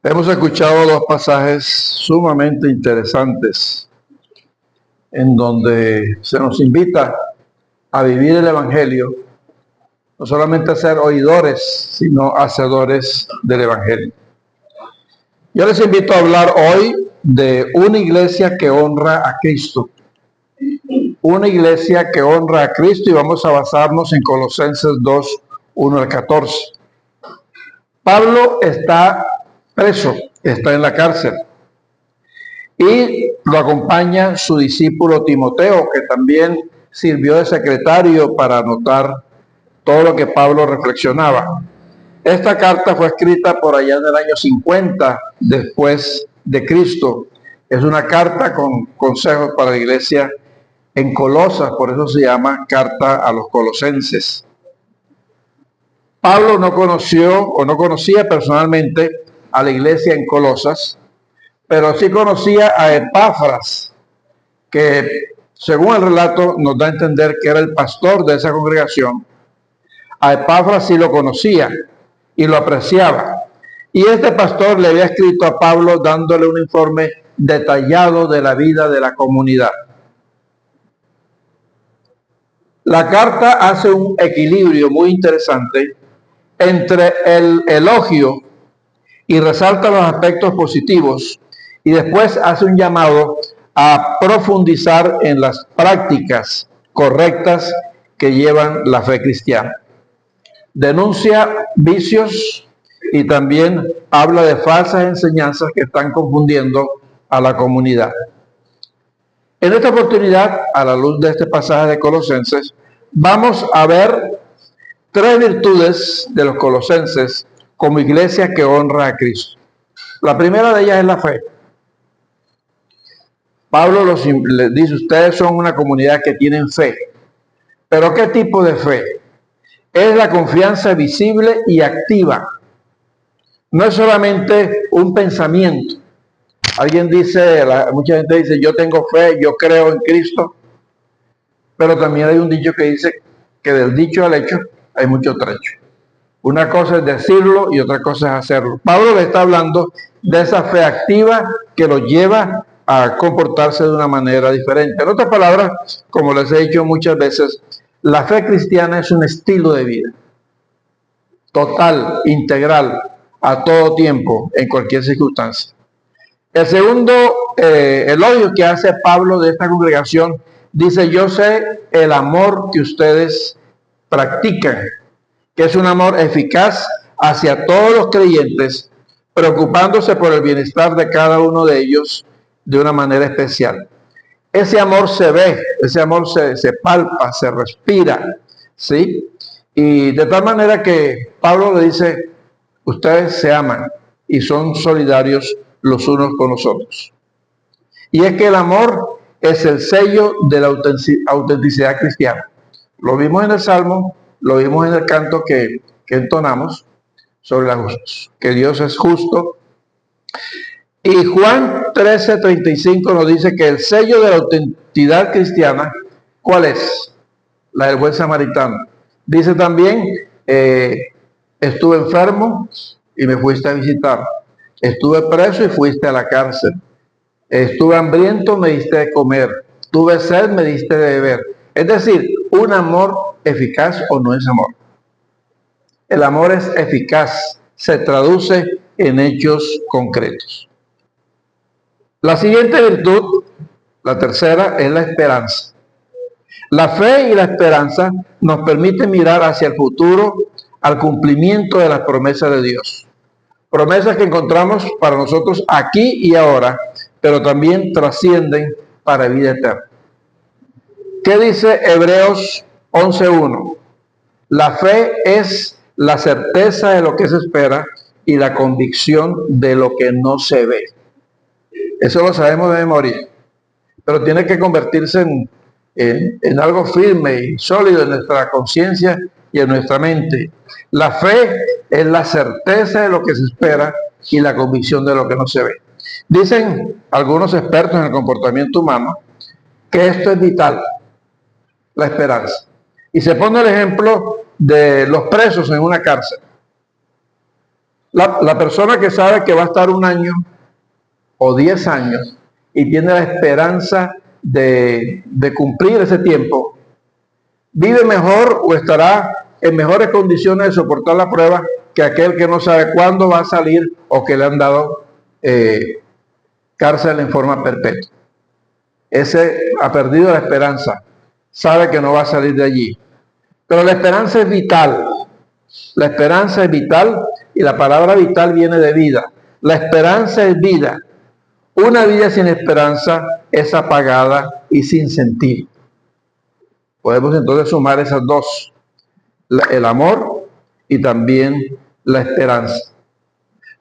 Hemos escuchado dos pasajes sumamente interesantes en donde se nos invita a vivir el Evangelio, no solamente a ser oidores, sino hacedores del Evangelio. Yo les invito a hablar hoy de una iglesia que honra a Cristo. Una iglesia que honra a Cristo, y vamos a basarnos en Colosenses 2, 1 al 14. Pablo está preso, está en la cárcel, y lo acompaña su discípulo Timoteo, que también sirvió de secretario para anotar todo lo que Pablo reflexionaba. Esta carta fue escrita por allá en el año 50 después de Cristo. Es una carta con consejos para la iglesia en Colosas, por eso se llama carta a los colosenses. Pablo no conocía personalmente a la iglesia en Colosas, pero sí conocía a Epafras, que según el relato nos da a entender que era el pastor de esa congregación. A Epafras sí lo conocía y lo apreciaba. Y este pastor le había escrito a Pablo dándole un informe detallado de la vida de la comunidad. La carta hace un equilibrio muy interesante entre el elogio y resalta los aspectos positivos, y después hace un llamado a profundizar en las prácticas correctas que llevan la fe cristiana. Denuncia vicios y también habla de falsas enseñanzas que están confundiendo a la comunidad. En esta oportunidad, a la luz de este pasaje de Colosenses, vamos a ver tres virtudes de los colosenses como iglesia que honra a Cristo. La primera de ellas es la fe. Pablo les dice, ustedes son una comunidad que tienen fe. ¿Pero qué tipo de fe? Es la confianza visible y activa. No es solamente un pensamiento. Alguien dice, mucha gente dice, yo tengo fe, yo creo en Cristo. Pero también hay un dicho que dice que del dicho al hecho hay mucho trecho. Una cosa es decirlo y otra cosa es hacerlo. Pablo le está hablando de esa fe activa que lo lleva a comportarse de una manera diferente. En otras palabras, como les he dicho muchas veces, la fe cristiana es un estilo de vida total, integral, a todo tiempo, en cualquier circunstancia. El segundo elogio que hace Pablo de esta congregación, dice, yo sé el amor que ustedes practican, que es un amor eficaz hacia todos los creyentes, preocupándose por el bienestar de cada uno de ellos de una manera especial. Ese amor se ve, ese amor se palpa, se respira, ¿sí? Y de tal manera que Pablo le dice, ustedes se aman y son solidarios los unos con los otros. Y es que el amor es el sello de la autenticidad cristiana. Lo vimos en el Salmo, lo vimos en el canto que entonamos sobre que Dios es justo. Y Juan 13:35 nos dice que el sello de la autenticidad cristiana, ¿cuál es? La del buen samaritano. Dice también, estuve enfermo y me fuiste a visitar. Estuve preso y fuiste a la cárcel. Estuve hambriento, me diste de comer. Tuve sed, me diste de beber. Es decir, un amor eficaz o no es amor. El amor es eficaz, se traduce en hechos concretos. La siguiente virtud, la tercera, es la esperanza. La fe y la esperanza nos permiten mirar hacia el futuro, al cumplimiento de las promesas de Dios. Promesas que encontramos para nosotros aquí y ahora, pero también trascienden para vida eterna. ¿Qué dice Hebreos 11:1? La fe es la certeza de lo que se espera y la convicción de lo que no se ve. Eso lo sabemos de memoria, pero tiene que convertirse en algo firme y sólido en nuestra conciencia y en nuestra mente. La fe es la certeza de lo que se espera y la convicción de lo que no se ve. Dicen algunos expertos en el comportamiento humano que esto es vital, la esperanza. Y se pone el ejemplo de los presos en una cárcel. La persona que sabe que va a estar 1 año o 10 años y tiene la esperanza de cumplir ese tiempo, vive mejor o estará en mejores condiciones de soportar la prueba que aquel que no sabe cuándo va a salir o que le han dado cárcel en forma perpetua. Ese ha perdido la esperanza, sabe que no va a salir de allí. Pero la esperanza es vital. La esperanza es vital y la palabra vital viene de vida. La esperanza es vida. Una vida sin esperanza es apagada y sin sentido. Podemos entonces sumar esas dos, el amor y también la esperanza.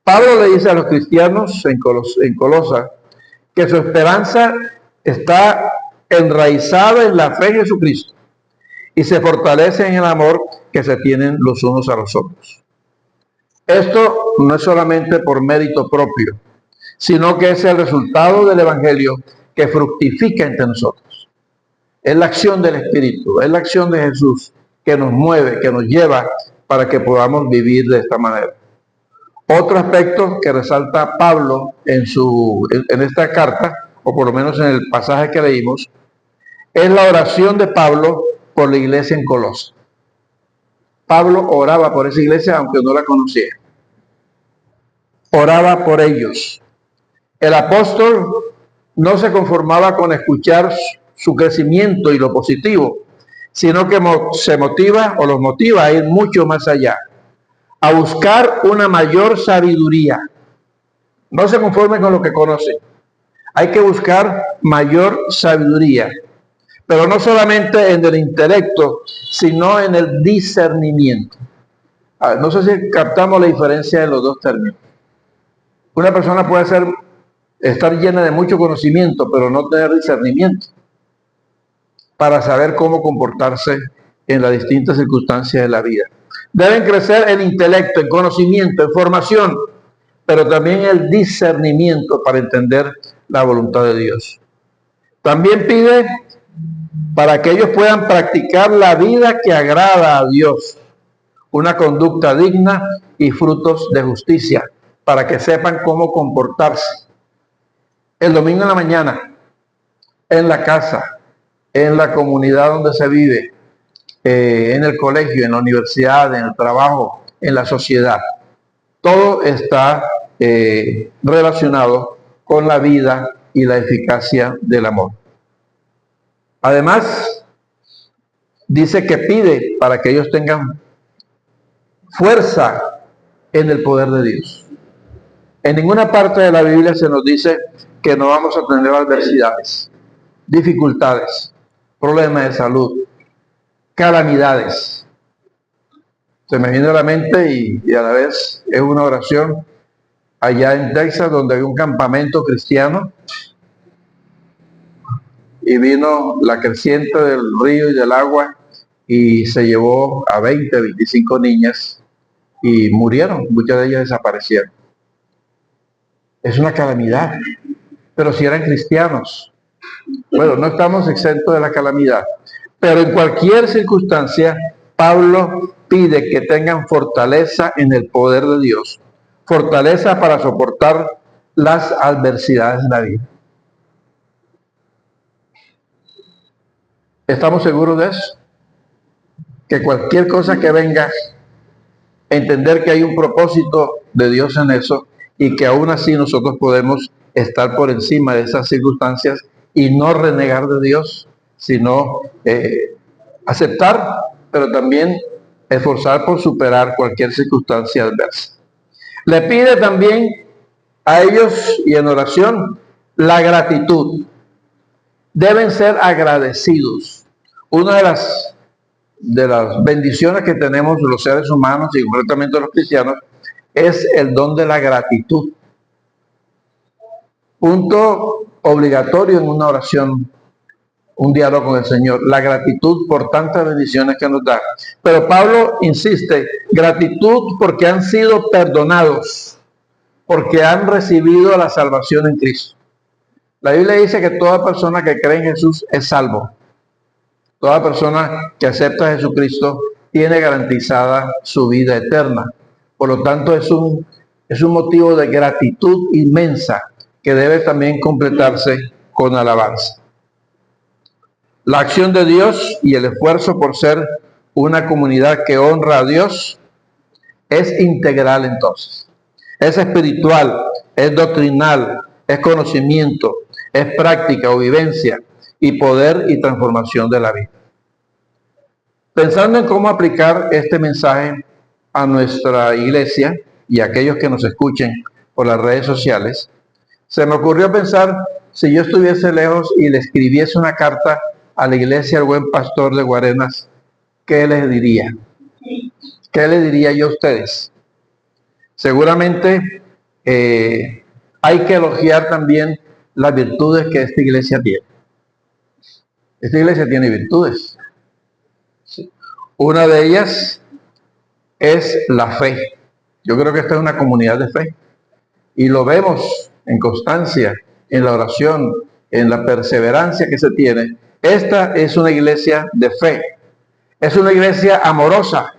Pablo le dice a los cristianos en Colosas que su esperanza está enraizada en la fe en Jesucristo y se fortalece en el amor que se tienen los unos a los otros. Esto no es solamente por mérito propio, sino que es el resultado del Evangelio que fructifica entre nosotros. Es la acción del Espíritu, es la acción de Jesús que nos mueve, que nos lleva para que podamos vivir de esta manera. Otro aspecto que resalta Pablo en esta carta, o por lo menos en el pasaje que leímos, es la oración de Pablo por la iglesia en Colosas. Pablo oraba por esa iglesia aunque no la conocía. Oraba por ellos. El apóstol no se conformaba con escuchar su crecimiento y lo positivo, sino que se motiva o los motiva a ir mucho más allá, a buscar una mayor sabiduría. No se conforme con lo que conoce. Hay que buscar mayor sabiduría, pero no solamente en el intelecto, sino en el discernimiento. No sé si captamos la diferencia de los dos términos. Una persona puede estar llena de mucho conocimiento, pero no tener discernimiento para saber cómo comportarse en las distintas circunstancias de la vida. Deben crecer en intelecto, en conocimiento, en formación, pero también el discernimiento para entender la voluntad de Dios. También pide para que ellos puedan practicar la vida que agrada a Dios, una conducta digna y frutos de justicia, para que sepan cómo comportarse. El domingo en la mañana, en la casa, en la comunidad donde se vive, en el colegio, en la universidad, en el trabajo, en la sociedad. Todo está relacionado con la vida y la eficacia del amor. Además, dice que pide para que ellos tengan fuerza en el poder de Dios. En ninguna parte de la Biblia se nos dice que no vamos a tener adversidades, dificultades, problemas de salud, calamidades. Se me viene a la mente y a la vez es una oración allá en Texas donde había un campamento cristiano y vino la creciente del río y del agua y se llevó a 20, 25 niñas y murieron, muchas de ellas desaparecieron. Es una calamidad, pero si eran cristianos. Bueno, no estamos exentos de la calamidad, pero en cualquier circunstancia, Pablo pide que tengan fortaleza en el poder de Dios, fortaleza para soportar las adversidades de la vida. ¿Estamos seguros de eso? Que cualquier cosa que venga, entender que hay un propósito de Dios en eso y que aún así nosotros podemos estar por encima de esas circunstancias y no renegar de Dios, sino aceptar, pero también esforzar por superar cualquier circunstancia adversa. Le pide también a ellos y en oración la gratitud. Deben ser agradecidos. Una de las bendiciones que tenemos los seres humanos y concretamente los cristianos es el don de la gratitud. Punto obligatorio en una oración, un diálogo con el Señor, la gratitud por tantas bendiciones que nos da. Pero Pablo insiste, gratitud porque han sido perdonados, porque han recibido la salvación en Cristo. La Biblia dice que toda persona que cree en Jesús es salvo. Toda persona que acepta a Jesucristo tiene garantizada su vida eterna. Por lo tanto, es un motivo de gratitud inmensa que debe también completarse con alabanza. La acción de Dios y el esfuerzo por ser una comunidad que honra a Dios es integral entonces. Es espiritual, es doctrinal, es conocimiento, es práctica o vivencia y poder y transformación de la vida. Pensando en cómo aplicar este mensaje a nuestra iglesia y a aquellos que nos escuchen por las redes sociales, se me ocurrió pensar si yo estuviese lejos y le escribiese una carta a la iglesia al buen pastor de Guarenas, ¿qué les diría? ¿Qué les diría yo a ustedes? Seguramente hay que elogiar también las virtudes que esta iglesia tiene. Esta iglesia tiene virtudes. Sí. Una de ellas es la fe. Yo creo que esta es una comunidad de fe. Y lo vemos en constancia, en la oración, en la perseverancia que se tiene. Esta es una iglesia de fe. Es una iglesia amorosa.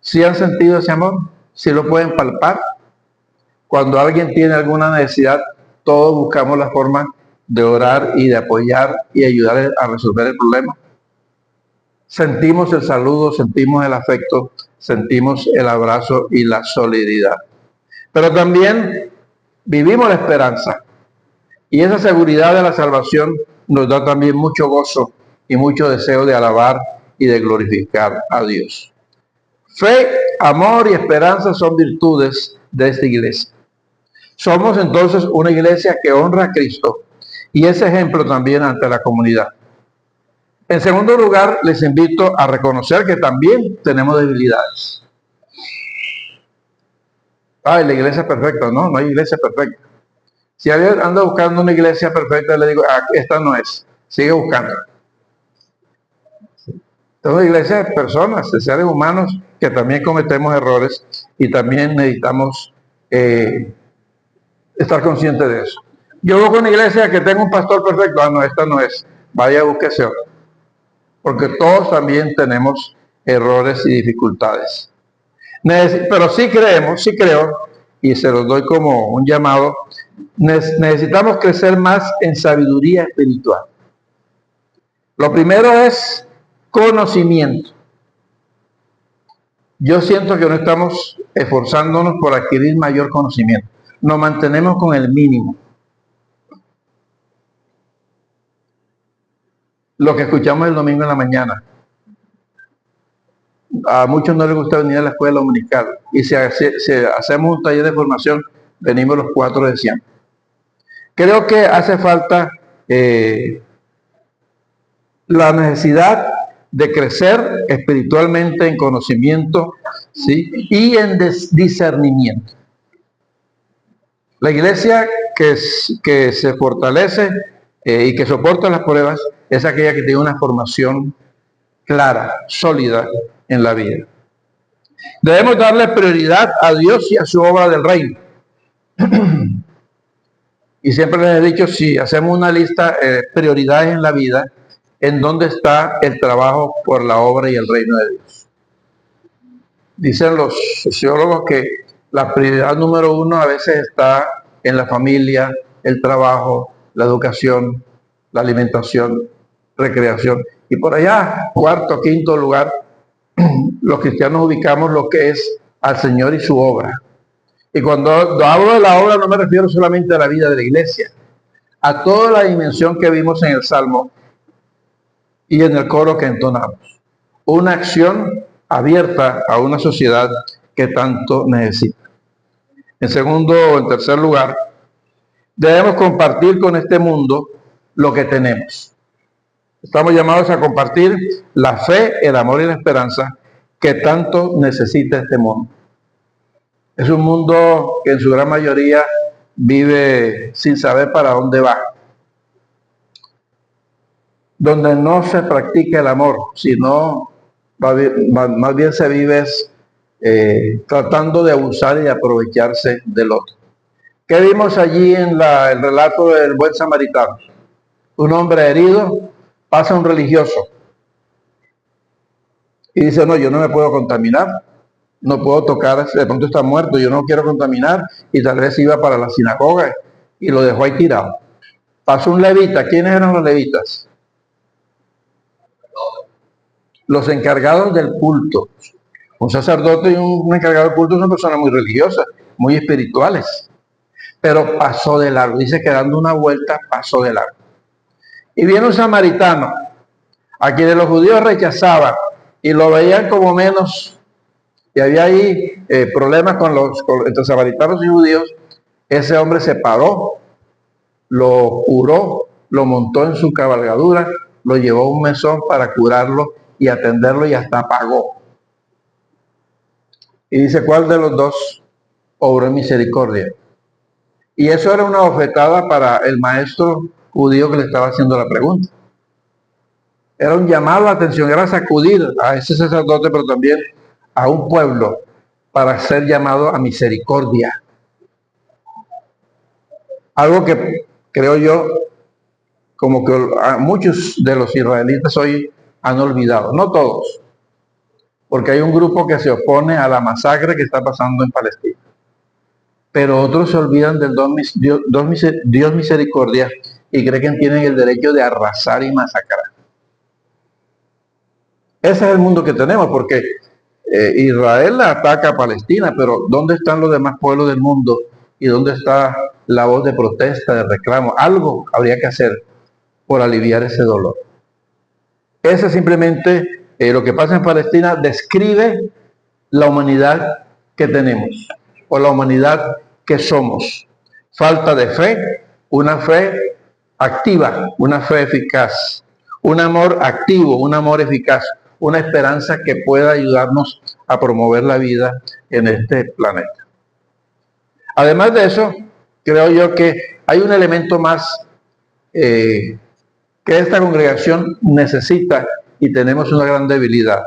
¿Sí han sentido ese amor? ¿Sí lo pueden palpar? Cuando alguien tiene alguna necesidad, todos buscamos la forma de orar y de apoyar y ayudar a resolver el problema. Sentimos el saludo, sentimos el afecto, sentimos el abrazo y la solidaridad. Pero también vivimos la esperanza. Y esa seguridad de la salvación nos da también mucho gozo y mucho deseo de alabar y de glorificar a Dios. Fe, amor y esperanza son virtudes de esta iglesia. Somos entonces una iglesia que honra a Cristo y es ejemplo también ante la comunidad. En segundo lugar, les invito a reconocer que también tenemos debilidades. La iglesia es perfecta. No, no hay iglesia perfecta. Si alguien anda buscando una iglesia perfecta, le digo, esta no es, sigue buscando. Entonces, la iglesia es personas, de seres humanos que también cometemos errores y también necesitamos estar conscientes de eso. Yo busco una iglesia que tenga un pastor perfecto, no, esta no es, vaya, búsquese otra. Porque todos también tenemos errores y dificultades. Pero sí creo, y se los doy como un llamado, necesitamos crecer más en sabiduría espiritual. Lo primero es conocimiento. Yo siento que no estamos esforzándonos por adquirir mayor conocimiento. Nos mantenemos con el mínimo. Lo que escuchamos el domingo en la mañana. A muchos no les gusta venir a la escuela dominical. Y si hacemos un taller de formación, venimos los 4 de siempre. Creo que hace falta la necesidad de crecer espiritualmente en conocimiento, ¿sí? Y en discernimiento. La iglesia que se fortalece y que soporta las pruebas es aquella que tiene una formación clara, sólida en la vida. Debemos darle prioridad a Dios y a su obra del reino. Y siempre les he dicho, si hacemos una lista de prioridades en la vida, ¿en dónde está el trabajo por la obra y el reino de Dios? Dicen los sociólogos que la prioridad número 1 a veces está en la familia, el trabajo, la educación, la alimentación, recreación. Y por allá, cuarto, quinto lugar, los cristianos ubicamos lo que es al Señor y su obra. Y cuando hablo de la obra no me refiero solamente a la vida de la iglesia, a toda la dimensión que vimos en el Salmo y en el coro que entonamos. Una acción abierta a una sociedad que tanto necesita. En segundo o en tercer lugar, debemos compartir con este mundo lo que tenemos. Estamos llamados a compartir la fe, el amor y la esperanza que tanto necesita este mundo. Es un mundo que en su gran mayoría vive sin saber para dónde va. Donde no se practica el amor, sino más bien se vive tratando de abusar y de aprovecharse del otro. ¿Qué vimos allí en el relato del buen samaritano? Un hombre herido, Pasa un religioso y dice, no, yo no me puedo contaminar, no puedo tocar, de pronto está muerto, yo no quiero contaminar, y tal vez iba para la sinagoga y lo dejó ahí tirado. Pasó un levita. ¿Quiénes eran los levitas? Los encargados del culto. Un sacerdote y un encargado del culto son personas muy religiosas, muy espirituales, pero pasó de largo. Dice que dando una vuelta pasó de largo. Y viene un samaritano, a quienes los judíos rechazaban y lo veían como menos, y había ahí problemas entre samaritanos y judíos. Ese hombre se paró, lo curó, lo montó en su cabalgadura, lo llevó a un mesón para curarlo y atenderlo, y hasta pagó. Y dice, ¿cuál de los dos obró en misericordia? Y eso era una bofetada para el maestro judío que le estaba haciendo la pregunta. Era un llamado a la atención, era sacudir a ese sacerdote, pero también a un pueblo, para ser llamado a misericordia. Algo que creo yo, como que a muchos de los israelitas hoy han olvidado, no todos, porque hay un grupo que se opone a la masacre que está pasando en Palestina, pero otros se olvidan del Dios misericordia y creen que tienen el derecho de arrasar y masacrar. Ese es el mundo que tenemos, porque Israel ataca a Palestina, pero ¿dónde están los demás pueblos del mundo? ¿Y dónde está la voz de protesta, de reclamo? Algo habría que hacer por aliviar ese dolor. Ese simplemente, lo que pasa en Palestina describe la humanidad que tenemos, o la humanidad que somos. Falta de fe, una fe activa, una fe eficaz, un amor activo, un amor eficaz, una esperanza que pueda ayudarnos a promover la vida en este planeta. Además de eso, creo yo que hay un elemento más que esta congregación necesita, y tenemos una gran debilidad.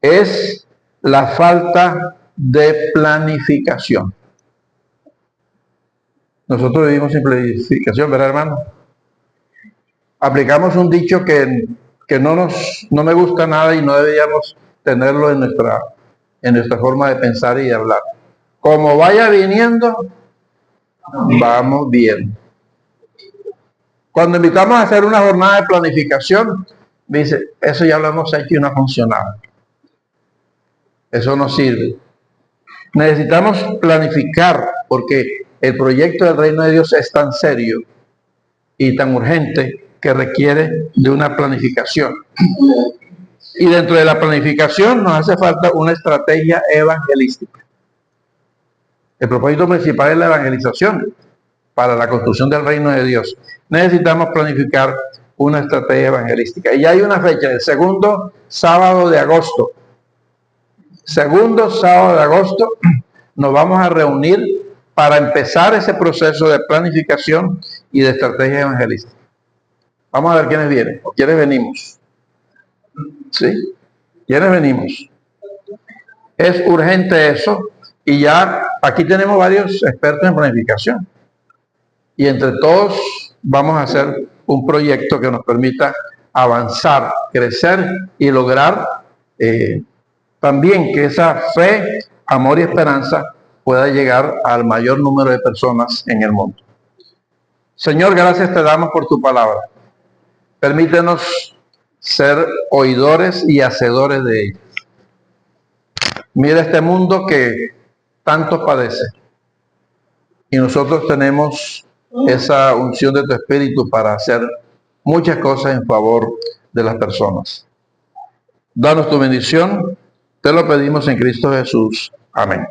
Es la falta de planificación. Nosotros vivimos sin planificación, ¿verdad, hermano? Aplicamos un dicho que no me gusta nada y no deberíamos tenerlo en nuestra forma de pensar y de hablar. Como vaya viniendo, vamos bien. Cuando invitamos a hacer una jornada de planificación, dice, eso ya lo hemos hecho y no ha funcionado. Eso no sirve. Necesitamos planificar, porque el proyecto del reino de Dios es tan serio y tan urgente que requiere de una planificación. Y dentro de la planificación nos hace falta una estrategia evangelística. El propósito principal es la evangelización para la construcción del reino de Dios. Necesitamos planificar una estrategia evangelística. Y ya hay una fecha, el segundo sábado de agosto. Segundo sábado de agosto nos vamos a reunir para empezar ese proceso de planificación y de estrategia evangelística. Vamos a ver quiénes vienen o quiénes venimos. ¿Sí? ¿Quiénes venimos? Es urgente eso, y ya aquí tenemos varios expertos en planificación. Y entre todos vamos a hacer un proyecto que nos permita avanzar, crecer y lograr también que esa fe, amor y esperanza pueda llegar al mayor número de personas en el mundo. Señor, gracias te damos por tu palabra. Permítenos ser oidores y hacedores de ella. Mira este mundo que tanto padece, y nosotros tenemos esa unción de tu espíritu para hacer muchas cosas en favor de las personas. Danos tu bendición, te lo pedimos en Cristo Jesús. Amén.